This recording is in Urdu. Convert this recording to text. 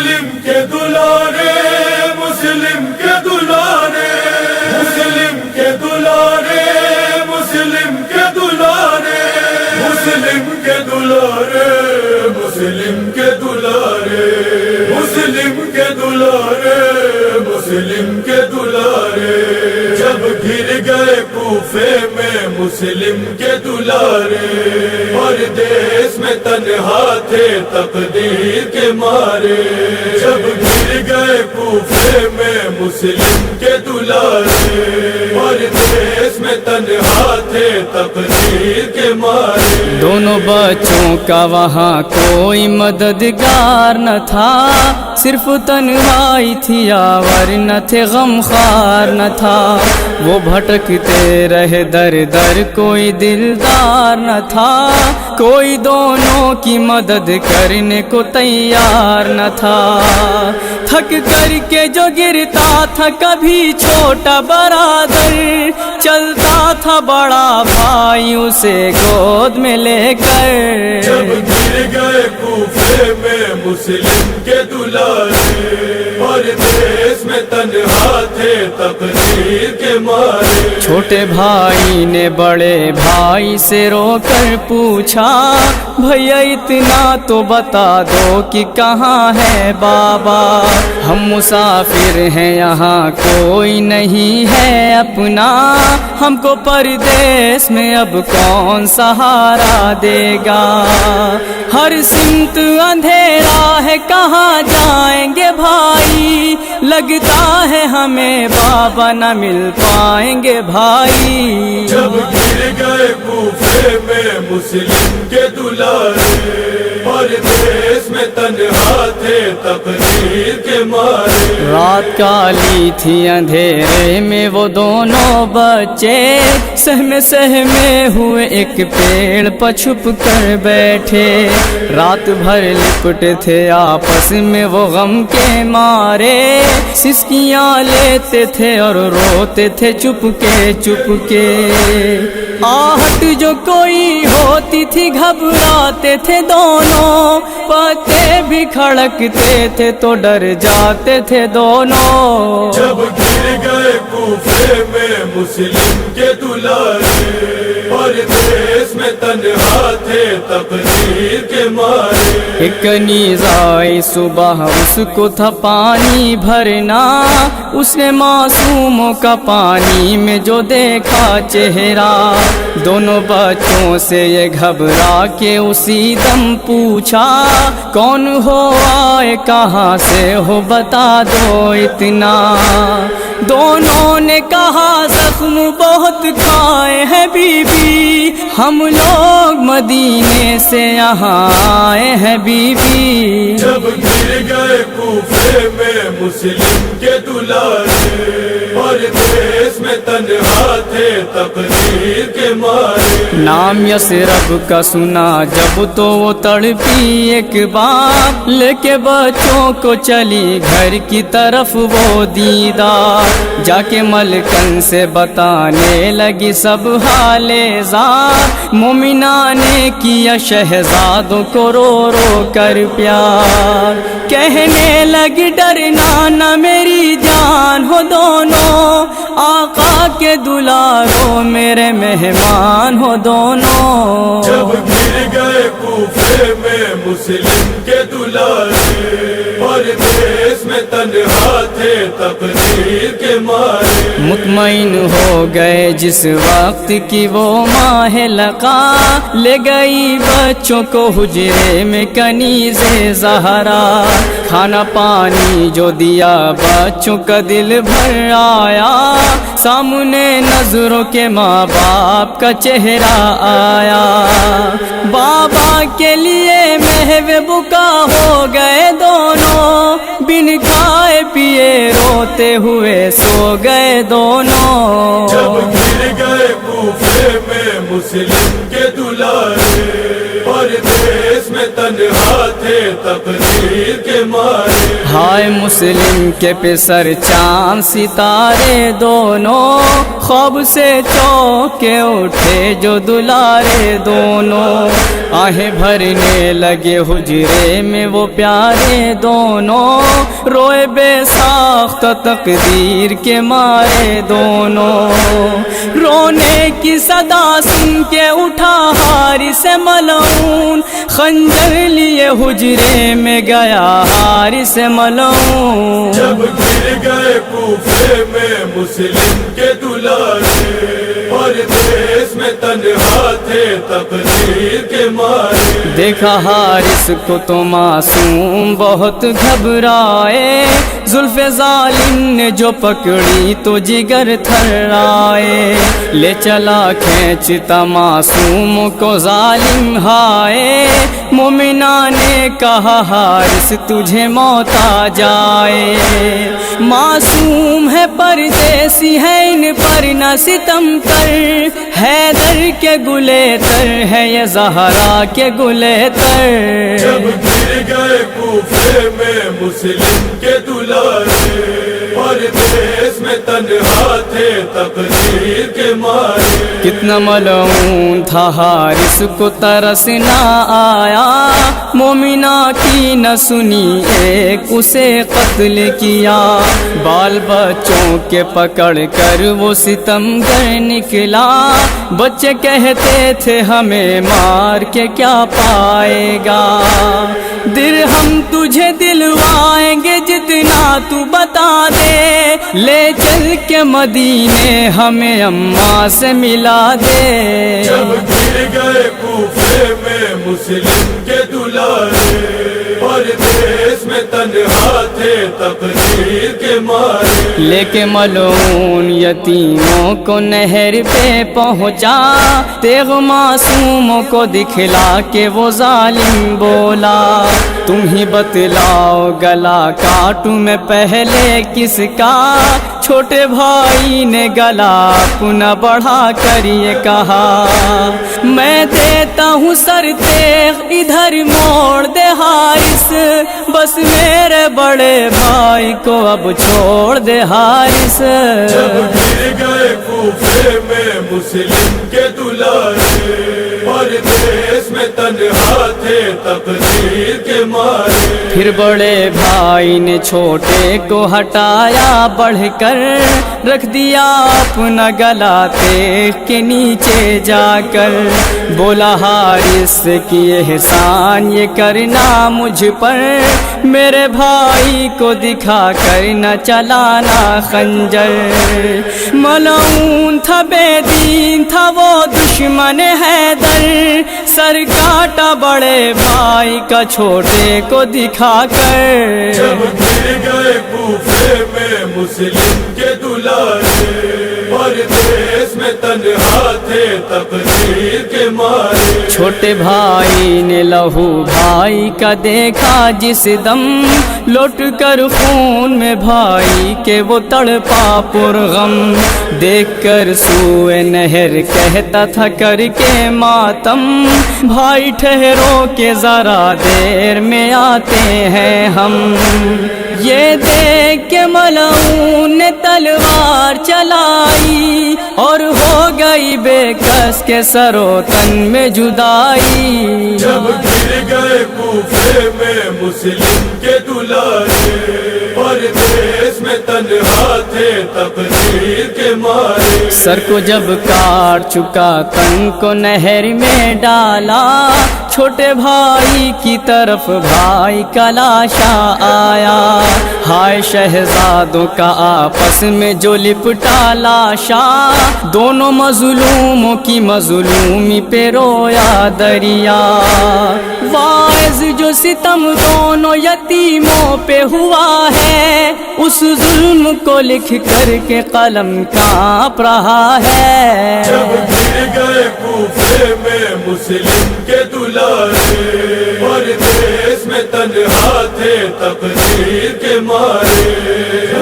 مسلم کے دلارے، مسلم کے دلارے، مسلم کے دلارے، مسلم کے دلارے، مسلم کے دلارے، مسلم کے دلارے، مسلم کے دلارے، مسلم کے دلارے، جب گر گئے کوفے میں مسلم کے دلارے، پردیس میں تنہا تھے تقدیر کے مارے، جب گر گئے کوفے میں مسلم کے دلارے، پردیس میں تنہا تھے تقدیر کے مارے۔ دونوں بچوں کا وہاں کوئی مددگار نہ تھا، صرف تنہائی تھی آور نہ تھے، غمخوار نہ تھا، وہ بھٹکتے رہے در در، کوئی دلدار نہ تھا، کوئی دونوں کی مدد کرنے کو تیار نہ تھا۔ تھک کر کے جو گرتا تھا کبھی چھوٹا برادر، چلتا تھا بڑا بھائی اسے گود میں لے کر، جب گر گئے کوفے میں مسلم کے دلارے، پردیس میں تنہا تھے تقدیر کے مارے۔ چھوٹے بھائی نے بڑے بھائی سے رو کر پوچھا، بھیا اتنا تو بتا دو کہ کہاں ہے بابا، ہم مسافر ہیں یہاں کوئی نہیں ہے اپنا، ہم کو پردیس میں اب کون سہارا دے گا، ہر سمت اندھیرا ہے کہاں جائیں گے بھائی، لگتا ہے ہمیں بابا نہ مل پائیں گے بھائی۔ جب گر گئے کوفے میں مسلم کے دلارے، پردیس میں تنہا تھے تقدیر کے مارے۔ رات کالی تھی اندھیرے میں وہ دونوں بچے، سہمے سہمے ہوئے ایک پیڑ پر چھپ کر بیٹھے، رات بھر لپٹے تھے آپس میں وہ غم کے مارے، سسکیاں لیتے تھے اور روتے تھے چپ کے، آہٹ جو کوئی ہوتی تھی گھبراتے تھے دونوں، پتے بھی کھڑکتے تھے تو ڈر جاتے تھے دونوں۔ جب گر گئے کوفے میں مسلم کے دلارے، پردیس میں تنہا تھے تقدیر کے مارے۔ ایک نیز آئی صبح اس کو تھا پانی بھرنا، اس نے معصوموں کا پانی میں جو دیکھا چہرہ، دونوں بچوں سے یہ گھبرا کے اسی دم پوچھا، کون ہو آئے کہاں سے ہو بتا دو اتنا، دونوں نے کہا زخم بہت کھائے ہیں بی بی، ہم لوگ مدینے سے یہاں آئے ہیں بی بی۔ جب گر گئے کوفے میں مسلم کے دلارے، پردیس میں تنہا تھے تقدیر کے مارے۔ نام یثرب کا سنا جب تو وہ تڑپی ایک بار، لے کے بچوں کو چلی گھر کی طرف وہ دیدہ، جا کے ملکن سے بتانے لگی سب حال زار، مومنہ نے کیا شہزادوں کو رو رو کر پیار، کہنے لگی ڈرنا نہ میری جان ہو دونوں، آقا کے دلاروں میرے مہمان ہو دونوں۔ جب گر گئے کوفے میں مسلم کے دلارے، پردیس میں تنہا تھے تقدیر کے مارے۔ مطمئن ہو گئے جس وقت کی وہ ماہ لقا، لے گئی بچوں کو حجرے میں کنیز زہرا، کھانا پانی جو دیا بچوں کا دل بھر آیا، سامنے نظروں کے ماں باپ کا چہرہ آیا، بابا کے لیے محو بکا ہو گئے دونوں، بن کھائے پیے روتے ہوئے سو گئے دونوں۔ جب گر گئے کوفے میں مسلم کے دلارے، پردیس میں تنہا تھے تقدیر کے مارے۔ ہائے مسلم کے پسر چاند ستارے دونوں خواب سے چوکے اٹھے جو دلارے دونوں آہیں بھرنے لگے حجرے میں وہ پیارے دونوں روئے بے ساخت تقدیر کے مارے دونوں رونے کی صدا سن کے اٹھا حارث ملعون خنجر لیے حجرے میں گیا حارث ملعون جب گر گئے کوفے میں مسلم کے دلارے پردیس میں تنہا تھے تقدیر کے مارے دیکھا حارث کو تو معصوم بہت گھبرائے زلف ظالم نے جو پکڑی تو جگر تھرائے لے چلا کھینچتا معصوم کو ظالم ہائے مومنہ نے کہا حارث تجھے موت آ جائے معصوم ہے پردیسی ہے ان پر نہ ستم کر حیدر کے گلے تر ہے یہ زہرا کے گلے تر جب گر گئے کوفے میں مسلم کے دلارے پردیس میں تنہا تھے تقدیر کے مارے کتنا ملعون تھا حارث کو ترس نہ آیا مومنہ کی نہ سنی ایک اسے قتل کیا بال بچوں کے پکڑ کر وہ ستمگر نکلا بچے کہتے تھے ہمیں مار کے کیا پائے گا درہم تجھے دلوائیں گے جتنا تو بتا دے لے چل کے مدینے ہمیں اماں سے ملا دے جب گر گئے کوفے میں مسلم کے دلارے پردیس میں تنہا تھے تقدیر کے مارے لے کے ملعون یتیموں کو نہر پہ پہنچا تیغ معصوموں کو دکھلا کے وہ ظالم بولا تم ہی بتلاؤ گلا کاٹوں میں پہلے کس کا چھوٹے بھائی نے گلا اپنا بڑھا کر یہ کہا میں دیتا ہوں سر تیغ ادھر موڑ دے حارث بس میرے بڑے بھائی کو اب چھوڑ دے حارث جب گر گئے کوفے میں مسلم کے دلارے پردیس میں تنہا تھے تقدیر کے مارے پھر بڑے بھائی نے چھوٹے کو ہٹایا بڑھ کر رکھ دیا اپنا گلا تیغ کے نیچے جا کر بولا حارث کی احسان یہ کرنا مجھ پر میرے بھائی کو دکھا کر نہ چلانا خنجر ملعون تھا بے دین تھا وہ دشمن حیدر سر کاٹا بڑے بھائی کا چھوٹے کو دکھا کر جب گر گئے کوفے میں مسلم کے دلارے پردیس میں تنہا تھے تقدیر کے مارے چھوٹے بھائی نے لہو بھائی کا دیکھا جس دم لوٹ کر خون میں بھائی کے وہ تڑپا پرغم دیکھ کر سوئے نہر کہتا تھا کر کے ماتم بھائی ٹھہرو کے ذرا دیر میں آتے ہیں ہم یہ دیکھ کے ملعون نے تلوار چلائی اور ہو گئی بے کس کے سر و تن میں جدائی جب گر گئے کوفے میں مسلم کے دلارے پردیس میں تنہا تھے تقدیر کے مارے سر کو جب کاٹ چکا تن کو نہر میں ڈالا چھوٹے بھائی کی طرف بھائی کا لاشا آیا ہائے شہزادوں کا آپس میں جو لپٹا لاشا دونوں مظلوموں کی مظلومی پہ رویا دریا واعظ جو ستم دونوں یتیموں پہ ہوا ہے اس ظلم کو لکھ کر کے قلم کانپ رہا ہے جب گر گئے کوفے میں مسلم کے دلارے پردیس میں تنہا تھے تقدیر کے مارے